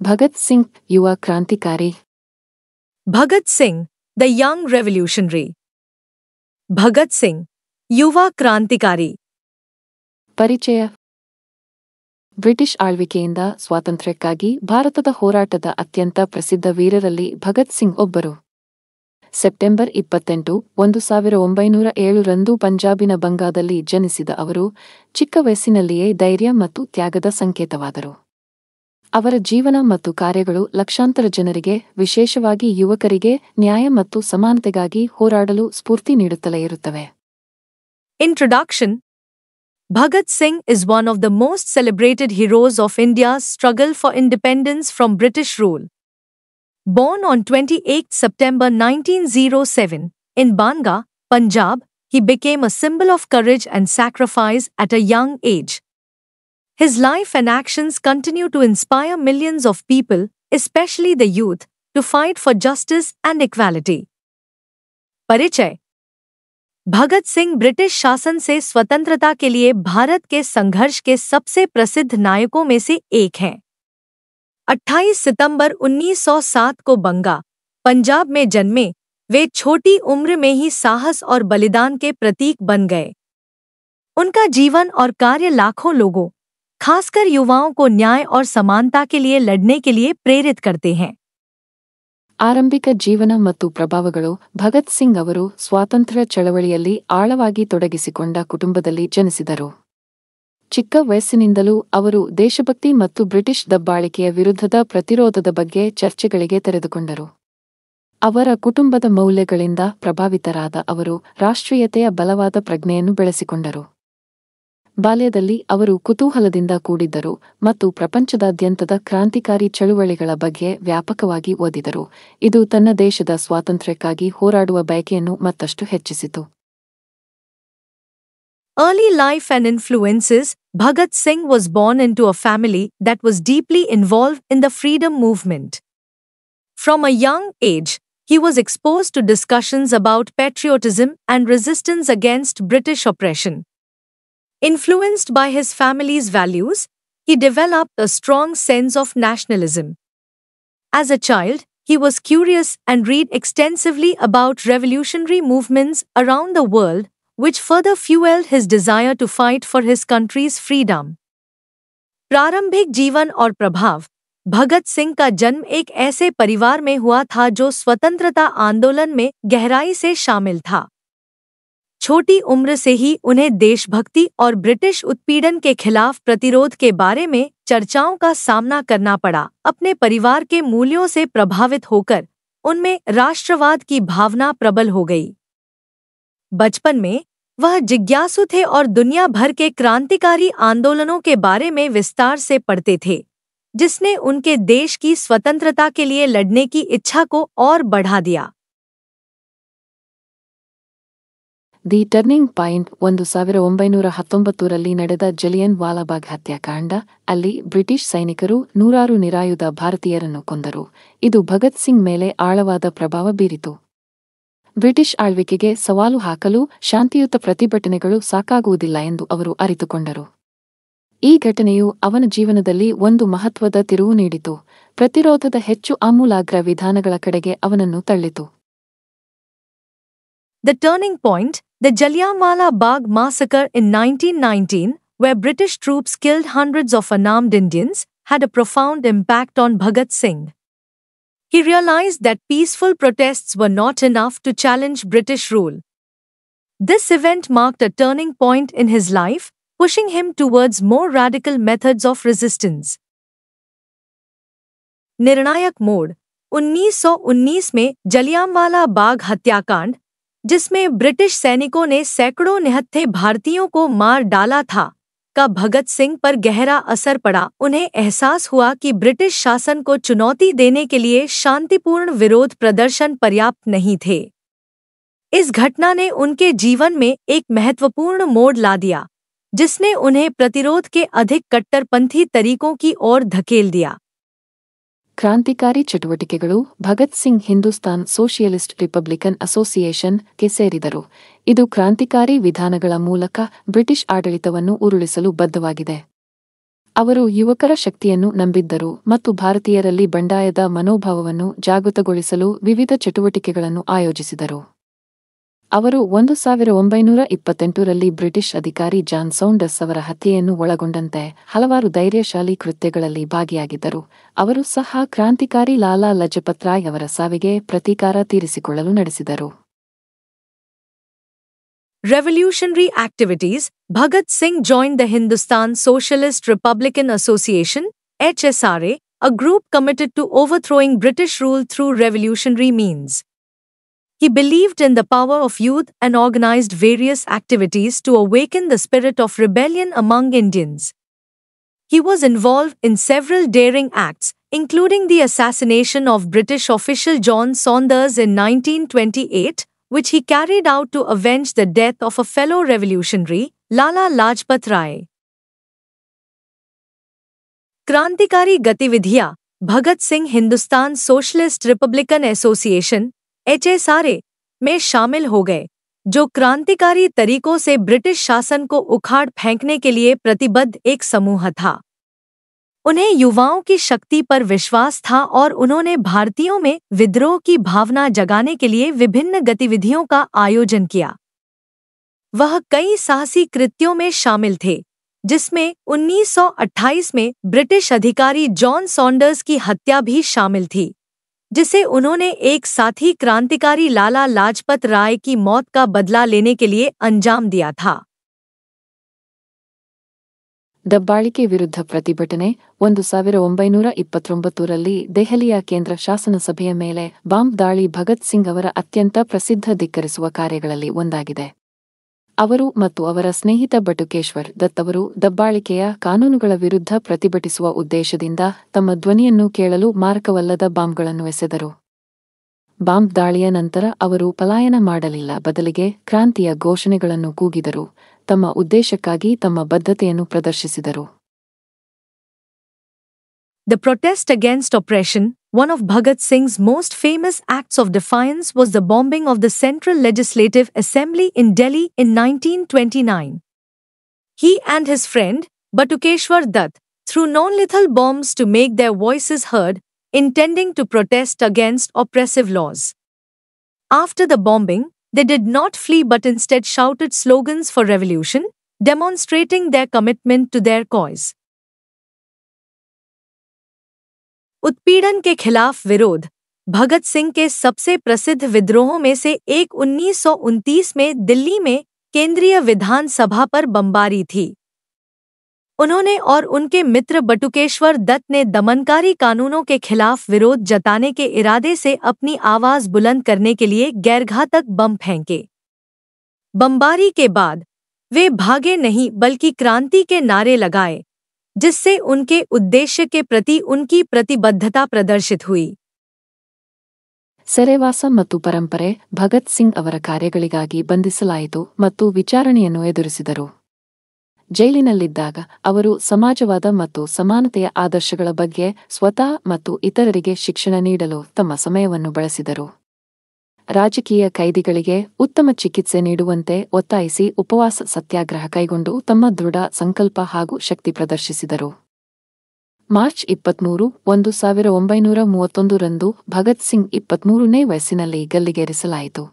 ಭಗತ್ ಸಿಂಗ್ ಯುವ ಕ್ರಾಂತಿಕಾರಿ. Bhagat Singh, the young revolutionary. Bhagat Singh, ಯುವ ಕ್ರಾಂತಿಕಾರಿ. ಪರಿಚಯ. ಬ್ರಿಟಿಷ್ ಆಳ್ವಿಕೆಯಿಂದ ಸ್ವಾತಂತ್ರ್ಯಕ್ಕಾಗಿ ಭಾರತದ ಹೋರಾಟದ ಅತ್ಯಂತ ಪ್ರಸಿದ್ಧ ವೀರರಲ್ಲಿ ಭಗತ್ ಸಿಂಗ್ ಒಬ್ಬರು. ಸೆಪ್ಟೆಂಬರ್ 28, 1907 ರಂದು ಪಂಜಾಬಿನ ಬಂಗಾದಲ್ಲಿ ಜನಿಸಿದ ಅವರು ಚಿಕ್ಕ ವಯಸ್ಸಿನಲ್ಲಿಯೇ ಧೈರ್ಯ ಮತ್ತು ತ್ಯಾಗದ ಸಂಕೇತವಾದರು. ಅವರ ಜೀವನ ಮತ್ತು ಕಾರ್ಯಗಳು ಲಕ್ಷಾಂತರ ಜನರಿಗೆ, ವಿಶೇಷವಾಗಿ ಯುವಕರಿಗೆ, ನ್ಯಾಯ ಮತ್ತು ಸಮಾನತೆಗಾಗಿ ಹೋರಾಡಲು ಸ್ಫೂರ್ತಿ ನೀಡುತ್ತಲೇ ಇರುತ್ತವೆ. Introduction. Bhagat Singh is one of the most celebrated heroes of India's struggle for independence from British rule. Born on 28 September 1907 in Banga, Punjab, he became a symbol of courage and sacrifice at a young age. His life and actions continue to inspire millions of people, especially the youth, to fight for justice and equality. परिचय. Bhagat Singh British शासन से स्वतंत्रता के लिए भारत के संघर्ष के सबसे प्रसिद्ध नायकों में से एक हैं. 28 सितंबर 1907 को बंगा, पंजाब में जन्मे, वे छोटी उम्र में ही साहस और बलिदान के प्रतीक बन गए. उनका जीवन और कार्य लाखों लोगों, खासकर युवाओं को न्याय और समानता के लिए लड़ने के लिए प्रेरित करते हैं. ಆರಂಭಿಕ ಜೀವನ ಮತ್ತು ಪ್ರಭಾವಗಳು. ಭಗತ್ ಸಿಂಗ್ ಅವರು ಸ್ವಾತಂತ್ರ್ಯ ಚಳವಳಿಯಲ್ಲಿ ಆಳವಾಗಿ ತೊಡಗಿಸಿಕೊಂಡ ಕುಟುಂಬದಲ್ಲಿ ಜನಿಸಿದರು. ಚಿಕ್ಕ ವಯಸ್ಸಿನಿಂದಲೂ ಅವರು ದೇಶಭಕ್ತಿ ಮತ್ತು ಬ್ರಿಟಿಷ್ ದಬ್ಬಾಳಿಕೆಯ ವಿರುದ್ಧದ ಪ್ರತಿರೋಧದ ಬಗ್ಗೆ ಚರ್ಚೆಗಳಿಗೆ ತೆರೆದುಕೊಂಡರು. ಅವರ ಕುಟುಂಬದ ಮೌಲ್ಯಗಳಿಂದ ಪ್ರಭಾವಿತರಾದ ಅವರು ರಾಷ್ಟ್ರೀಯತೆಯ ಬಲವಾದ ಪ್ರಜ್ಞೆಯನ್ನು ಬೆಳೆಸಿಕೊಂಡರು. ಬಾಲ್ಯದಲ್ಲಿ ಅವರು ಕುತೂಹಲದಿಂದ ಕೂಡಿದ್ದರು ಮತ್ತು ಪ್ರಪಂಚದಾದ್ಯಂತದ ಕ್ರಾಂತಿಕಾರಿ ಚಳುವಳಿಗಳ ಬಗ್ಗೆ ವ್ಯಾಪಕವಾಗಿ ಓದಿದರು. ಇದು ತನ್ನ ದೇಶದ ಸ್ವಾತಂತ್ರ್ಯಕ್ಕಾಗಿ ಹೋರಾಡುವ ಬಯಕೆಯನ್ನು ಮತ್ತಷ್ಟು ಹೆಚ್ಚಿಸಿತು. Early life and influences. Bhagat Singh was born into a family that was deeply involved in the freedom movement. From a young age, he was exposed to discussions about patriotism and resistance against British oppression. Influenced by his family's values, he developed a strong sense of nationalism. As a child, he was curious and read extensively about revolutionary movements around the world, which further fueled his desire to fight for his country's freedom. प्रारंभिक जीवन और प्रभाव. भगत सिंह का जन्म एक ऐसे परिवार में हुआ था जो स्वतंत्रता आंदोलन में गहराई से शामिल था. छोटी उम्र से ही उन्हें देशभक्ति और ब्रिटिश उत्पीड़न के खिलाफ प्रतिरोध के बारे में चर्चाओं का सामना करना पड़ा. अपने परिवार के मूल्यों से प्रभावित होकर उनमें राष्ट्रवाद की भावना प्रबल हो गई. बचपन में वह जिज्ञासु थे और दुनिया भर के क्रांतिकारी आंदोलनों के बारे में विस्तार से पढ़ते थे, जिसने उनके देश की स्वतंत्रता के लिए लड़ने की इच्छा को और बढ़ा दिया. The turning point. 1919 ನಡೆದ ಜಲಿಯನ್ ವಾಲಾಬಾಗ್ ಹತ್ಯಾಕಾಂಡ. ಅಲ್ಲಿ ಬ್ರಿಟಿಷ್ ಸೈನಿಕರು ನೂರಾರು ನಿರಾಯುಧ ಭಾರತೀಯರನ್ನು ಕೊಂದರು. ಇದು ಭಗತ್ ಸಿಂಗ್ ಮೇಲೆ ಆಳವಾದ ಪ್ರಭಾವ ಬೀರಿತು. ಬ್ರಿಟಿಷ್ ಆಳ್ವಿಕೆಗೆ ಸವಾಲು ಹಾಕಲು ಶಾಂತಿಯುತ ಪ್ರತಿಭಟನೆಗಳು ಸಾಕಾಗುವುದಿಲ್ಲ ಎಂದು ಅವರು ಅರಿತುಕೊಂಡರು. ಈ ಘಟನೆಯು ಅವನ ಜೀವನದಲ್ಲಿ ಒಂದು ಮಹತ್ವದ ತಿರುವು ನೀಡಿತು. ಪ್ರತಿರೋಧದ ಹೆಚ್ಚು ಆಮೂಲಾಗ್ರ ವಿಧಾನಗಳ ಕಡೆಗೆ ಅವನನ್ನು ತಳ್ಳಿತು. The turning point. The Jallianwala Bagh massacre in 1919, where British troops killed hundreds of unarmed Indians, had a profound impact on Bhagat Singh. He realized that peaceful protests were not enough to challenge British rule. This event marked a turning point in his life, pushing him towards more radical methods of resistance. निर्णायक मोड़. 1919 में जलियांवाला बाग हत्याकांड, जिसमें British सैनिकों ने सैकड़ों निहत्थे भारतीयों को मार डाला था, का भगत सिंह पर गहरा असर पड़ा. उन्हें एहसास हुआ कि ब्रिटिश शासन को चुनौती देने के लिए शांतिपूर्ण विरोध प्रदर्शन पर्याप्त नहीं थे. इस घटना ने उनके जीवन में एक महत्वपूर्ण मोड़ ला दिया, जिसने उन्हें प्रतिरोध के अधिक कट्टरपंथी तरीकों की ओर धकेल दिया. ಕ್ರಾಂತಿಕಾರಿ ಚಟುವಟಿಕೆಗಳು. Bhagat Singh Hindustan socialist Republican association ಗೆ ಸೇರಿದರು. ಇದು ಕ್ರಾಂತಿಕಾರಿ ವಿಧಾನಗಳ ಮೂಲಕ ಬ್ರಿಟಿಷ್ ಆಡಳಿತವನ್ನು ಉರುಳಿಸಲು ಬದ್ಧವಾಗಿದೆ. ಅವರು ಯುವಕರ ಶಕ್ತಿಯನ್ನು ನಂಬಿದ್ದರು ಮತ್ತು ಭಾರತೀಯರಲ್ಲಿ ಬಂಡಾಯದ ಮನೋಭಾವವನ್ನು ಜಾಗೃತಗೊಳಿಸಲು ವಿವಿಧ ಚಟುವಟಿಕೆಗಳನ್ನು ಆಯೋಜಿಸಿದರು. ಅವರು 1928ರಲ್ಲಿ ಬ್ರಿಟಿಷ್ ಅಧಿಕಾರಿ ಜಾನ್ ಸೌಂಡರ್ಸ್ ಅವರ ಹತ್ಯೆಯನ್ನು ಒಳಗೊಂಡಂತೆ ಹಲವಾರು ಧೈರ್ಯಶಾಲಿ ಕೃತ್ಯಗಳಲ್ಲಿ ಭಾಗಿಯಾಗಿದ್ದರು. ಅವರು ಸಹ ಕ್ರಾಂತಿಕಾರಿ ಲಾಲಾ ಲಜಪತ್ ರಾಯ್ ಅವರ ಸಾವಿಗೆ ಪ್ರತೀಕಾರ ತೀರಿಸಿಕೊಳ್ಳಲು ನಡೆಸಿದರು. Revolutionary activities. Bhagat Singh joined the Hindustan Socialist Republican Association (HSRA), a group committed to overthrowing British rule through revolutionary means. He believed in the power of youth and organized various activities to awaken the spirit of rebellion among Indians. He was involved in several daring acts, including the assassination of British official John Saunders in 1928, which he carried out to avenge the death of a fellow revolutionary, Lala Lajpat Rai. क्रांतिकारी गतिविधियां. Bhagat Singh Hindustan socialist republican association (HSRA) में शामिल हो गए, जो क्रांतिकारी तरीकों से ब्रिटिश शासन को उखाड़ फेंकने के लिए प्रतिबद्ध एक समूह था। उन्हें युवाओं की शक्ति पर विश्वास था और उन्होंने भारतीयों में विद्रोह की भावना जगाने के लिए विभिन्न गतिविधियों का आयोजन किया। वह कई साहसी कृत्यों में शामिल थे, जिसमें 1928 में ब्रिटिश अधिकारी जॉन सॉन्डर्स की हत्या भी शामिल थी, जिसे उन्होंने एक साथी क्रांतिकारी लाला लाजपत राय की मौत का बदला लेने के लिए अंजाम दिया था। ದಬ್ಬಾಳಿಕೆ ವಿರುದ್ಧ ಪ್ರತಿಭಟನೆ. 1929ರಲ್ಲಿ ದೆಹಲಿಯ ಕೇಂದ್ರ ಶಾಸನ ಸಭೆಯ ಮೇಲೆ ಬಾಂಬ್ ದಾಳಿ ಭಗತ್ ಸಿಂಗ್ ಅವರ ಅತ್ಯಂತ ಪ್ರಸಿದ್ಧ ಧಿಕ್ಕರಿಸುವ ಕಾರ್ಯಗಳಲ್ಲಿ ಒಂದಾಗಿದೆ. ಅವರು ಮತ್ತು ಅವರ ಸ್ನೇಹಿತ ಬಟುಕೇಶ್ವರ್ ದತ್ ಅವರು ದಬ್ಬಾಳಿಕೆಯ ಕಾನೂನುಗಳ ವಿರುದ್ಧ ಪ್ರತಿಭಟಿಸುವ ಉದ್ದೇಶದಿಂದ ತಮ್ಮ ಧ್ವನಿಯನ್ನು ಕೇಳಲು ಮಾರಕವಲ್ಲದ ಬಾಂಬ್ಗಳನ್ನು ಎಸೆದರು. ಬಾಂಬ್ ದಾಳಿಯ ನಂತರ ಅವರು ಪಲಾಯನ ಮಾಡಲಿಲ್ಲ, ಬದಲಿಗೆ ಕ್ರಾಂತಿಯ ಘೋಷಣೆಗಳನ್ನು ಕೂಗಿದರು, ತಮ್ಮ ಉದ್ದೇಶಕ್ಕಾಗಿ ತಮ್ಮ ಬದ್ಧತೆಯನ್ನು ಪ್ರದರ್ಶಿಸಿದರು. The protest against oppression. One of Bhagat Singh's most famous acts of defiance was the bombing of the Central Legislative Assembly in Delhi in 1929. He and his friend, Batukeshwar Dutt, threw non-lethal bombs to make their voices heard, intending to protest against oppressive laws. After the bombing, they did not flee but instead shouted slogans for revolution, demonstrating their commitment to their cause. उत्पीड़न के खिलाफ विरोध. भगत सिंह के सबसे प्रसिद्ध विद्रोहों में से एक 1929 में दिल्ली में केंद्रीय विधानसभा पर बमबारी थी। उन्होंने और उनके मित्र बटुकेश्वर दत्त ने दमनकारी कानूनों के खिलाफ विरोध जताने के इरादे से अपनी आवाज बुलंद करने के लिए गैरघातक बम फेंके। बमबारी के बाद वे भागे नहीं बल्कि क्रांति के नारे लगाए, जिससे उनके उद्देश्य के प्रति उनकी प्रतिबद्धता प्रदर्शित हुई. ಸೆರೆವಾಸ ಮತ್ತು ಪರಂಪರೆ. ಭಗತ್ ಸಿಂಗ್ ಅವರ ಕಾರ್ಯಗಳಿಗಾಗಿ ಬಂಧಿಸಲಾಯಿತು ಮತ್ತು ವಿಚಾರಣೆಯನ್ನು ಎದುರಿಸಿದರು. ಜೈಲಿನಲ್ಲಿದ್ದಾಗ ಅವರು ಸಮಾಜವಾದ ಮತ್ತು ಸಮಾನತೆಯ ಆದರ್ಶಗಳ ಬಗ್ಗೆ ಸ್ವತಃ ಮತ್ತು ಇತರರಿಗೆ ಶಿಕ್ಷಣ ನೀಡಲು ತಮ್ಮ ಸಮಯವನ್ನು ಬಳಸಿದರು. ರಾಜಕೀಯ ಕೈದಿಗಳಿಗೆ ಉತ್ತಮ ಚಿಕಿತ್ಸೆ ನೀಡುವಂತೆ ಒತ್ತಾಯಿಸಿ ಉಪವಾಸ ಸತ್ಯಾಗ್ರಹ ಕೈಗೊಂಡು ತಮ್ಮ ದೃಢ ಸಂಕಲ್ಪ ಹಾಗೂ ಶಕ್ತಿ ಪ್ರದರ್ಶಿಸಿದರು. ಮಾರ್ಚ್ 23, 1931ರಂದು ಭಗತ್ ಸಿಂಗ್ 23ನೇ ವಯಸ್ಸಿನಲ್ಲಿ ಗಲ್ಲಿಗೇರಿಸಲಾಯಿತು.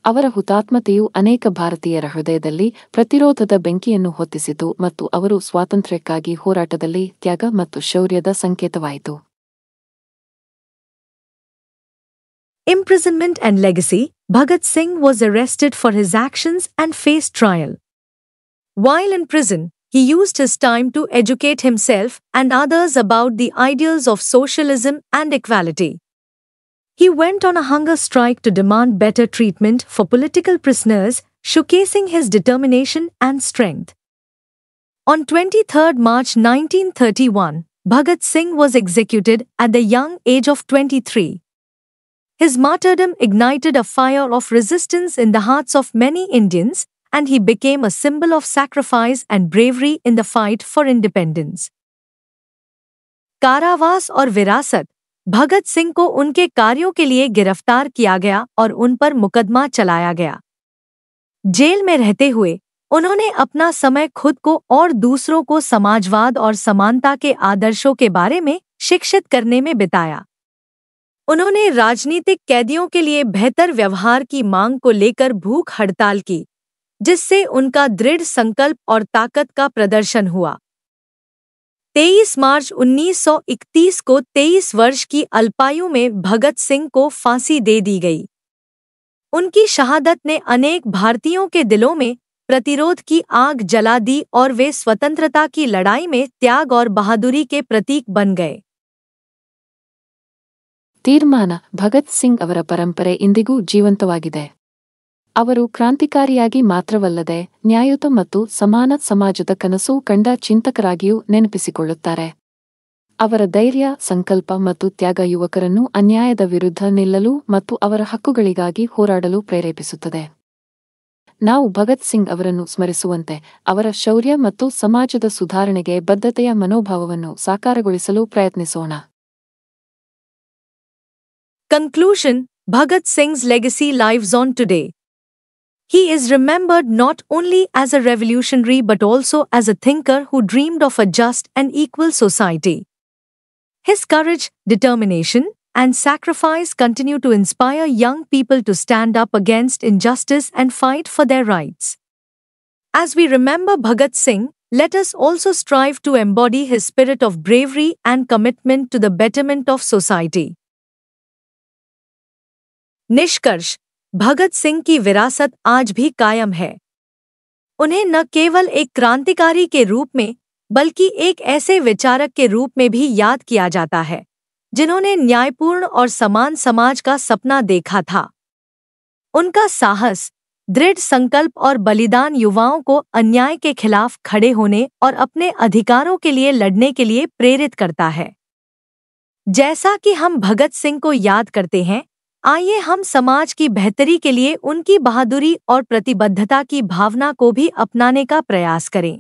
ಅವರ ಹುತಾತ್ಮತೆಯು ಅನೇಕ ಭಾರತೀಯರ ಹೃದಯದಲ್ಲಿ ಪ್ರತಿರೋಧದ ಬೆಂಕಿಯನ್ನು ಹೊತ್ತಿಸಿತು ಮತ್ತು ಅವರು ಸ್ವಾತಂತ್ರ್ಯಕ್ಕಾಗಿ ಹೋರಾಟದಲ್ಲಿ ತ್ಯಾಗ ಮತ್ತು ಶೌರ್ಯದ ಸಂಕೇತವಾಯಿತು. Imprisonment and legacy. Bhagat Singh was arrested for his actions and faced trial. While in prison, he used his time to educate himself and others about the ideals of socialism and equality. He went on a hunger strike to demand better treatment for political prisoners, showcasing his determination and strength. On 23 March 1931, Bhagat Singh was executed at the young age of 23. His martyrdom ignited a fire of resistance in the hearts of many Indians, and he became a symbol of sacrifice and bravery in the fight for independence. कारावास और विरासत. भगत सिंह को उनके कार्यों के लिए गिरफ्तार किया गया और उन पर मुकदमा चलाया गया. जेल में रहते हुए उन्होंने अपना समय खुद को और दूसरों को समाजवाद और समानता के आदर्शों के बारे में शिक्षित करने में बिताया। उन्होंने राजनीतिक कैदियों के लिए बेहतर व्यवहार की मांग को लेकर भूख हड़ताल की, जिससे उनका दृढ़ संकल्प और ताकत का प्रदर्शन हुआ। 23 मार्च 1931 को 23 वर्ष की अल्पायु में भगत सिंह को फांसी दे दी गई। उनकी शहादत ने अनेक भारतीयों के दिलों में प्रतिरोध की आग जला दी और वे स्वतंत्रता की लड़ाई में त्याग और बहादुरी के प्रतीक बन गए। ತೀರ್ಮಾನ ಭಗತ್ ಸಿಂಗ್ ಅವರ ಪರಂಪರೆ ಇಂದಿಗೂ ಜೀವಂತವಾಗಿದೆ. ಅವರು ಕ್ರಾಂತಿಕಾರಿಯಾಗಿ ಮಾತ್ರವಲ್ಲದೆ ನ್ಯಾಯಯುತ ಮತ್ತು ಸಮಾನ ಸಮಾಜದ ಕನಸು ಕಂಡ ಚಿಂತಕರಾಗಿಯೂ ನೆನಪಿಸಿಕೊಳ್ಳುತ್ತಾರೆ. ಅವರ ಧೈರ್ಯ, ಸಂಕಲ್ಪ ಮತ್ತು ತ್ಯಾಗ ಯುವಕರನ್ನು ಅನ್ಯಾಯದ ವಿರುದ್ಧ ನಿಲ್ಲಲು ಮತ್ತು ಅವರ ಹಕ್ಕುಗಳಿಗಾಗಿ ಹೋರಾಡಲು ಪ್ರೇರೇಪಿಸುತ್ತದೆ. ನಾವು ಭಗತ್ ಸಿಂಗ್ ಅವರನ್ನು ಸ್ಮರಿಸುವಂತೆ ಅವರ ಶೌರ್ಯ ಮತ್ತು ಸಮಾಜದ ಸುಧಾರಣೆಗೆ ಬದ್ಧತೆಯ ಮನೋಭಾವವನ್ನು ಸಾಕಾರಗೊಳಿಸಲು ಪ್ರಯತ್ನಿಸೋಣ. Conclusion: Bhagat Singh's legacy lives on today. He is remembered not only as a revolutionary but also as a thinker who dreamed of a just and equal society. His courage, determination, and sacrifice continue to inspire young people to stand up against injustice and fight for their rights. As we remember Bhagat Singh, let us also strive to embody his spirit of bravery and commitment to the betterment of society. निष्कर्ष: भगत सिंह की विरासत आज भी कायम है। उन्हें न केवल एक क्रांतिकारी के रूप में बल्कि एक ऐसे विचारक के रूप में भी याद किया जाता है जिन्होंने न्यायपूर्ण और समान समाज का सपना देखा था। उनका साहस, दृढ़ संकल्प और बलिदान युवाओं को अन्याय के खिलाफ खड़े होने और अपने अधिकारों के लिए लड़ने के लिए प्रेरित करता है। जैसा कि हम भगत सिंह को याद करते हैं, आइए हम समाज की बेहतरी के लिए उनकी बहादुरी और प्रतिबद्धता की भावना को भी अपनाने का प्रयास करें।